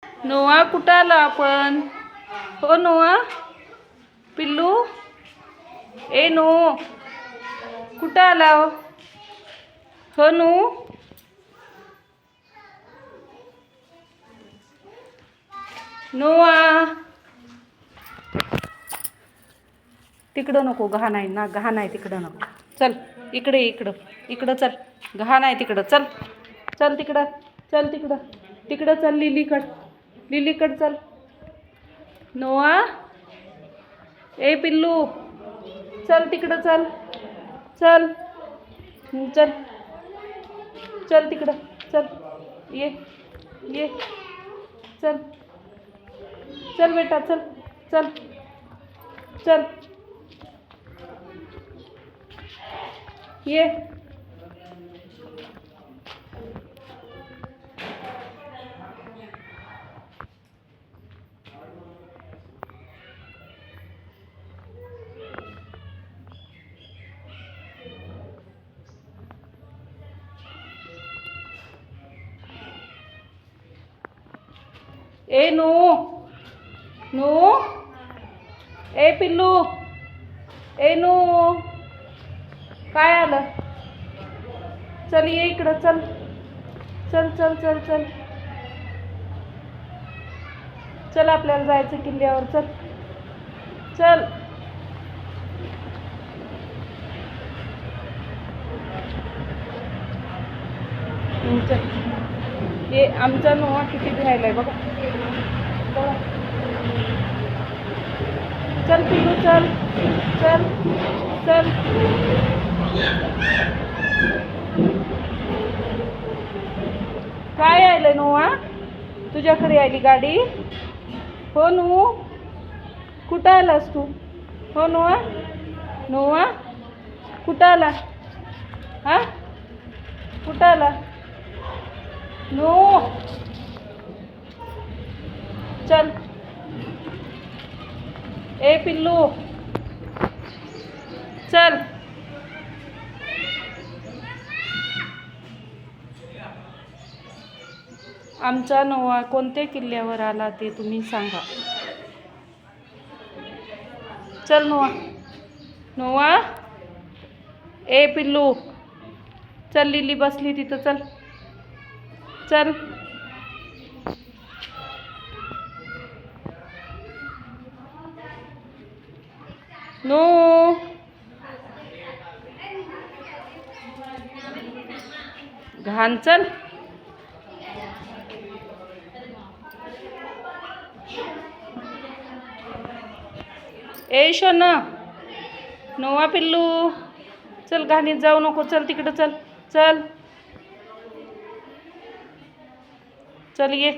नोआ कुठं आला आपण? हो नोआ, पिल्लू ए नो कुठं आला? हो नो नोआ, तिकडं नको, घाण आहे ना, घाण आहे तिकडं नको. चल इकडे, इकडं इकडं चल, घाण आहे तिकडं. चल चल तिकडं, चल तिकडं, तिकडं चल, लिलीकड चल. नोआ ए पिल्लू, चल तिकडं, चल चल चल, चल तिकडं, चल ये ये, चल चल बेटा, चल चल चल ये. ए नो नो ए पिल्लू ए नो, काय आलं? चल ये इकडं, चल चल चल चल चल चल, आपल्याला जायचं किल्ल्यावर. चल चल चल. ये आमचा नोआ किती राहिलाय बघा. चल पिल्लू, चल चल चल. काय आलं नोआ? तुझ्याकडे आली गाडी? हो नो, कुठं आलास तू? हो नोआ, नोआ कुठं आला? हा कुठं आला? नो चल ए पिल्लू, चल. आमचा नोआ कोणत्या किल्ल्यावर आला ते तुम्ही सांगा. चल नोआ, नोआ ए पिल्लू, चल, लिली बसली तिथं, चल चल. नो घाण, चल. ए शोना, नोआ पिल्लू, चल, घाणीत जाऊ नको. चल तिकडं, चल चल चल ये.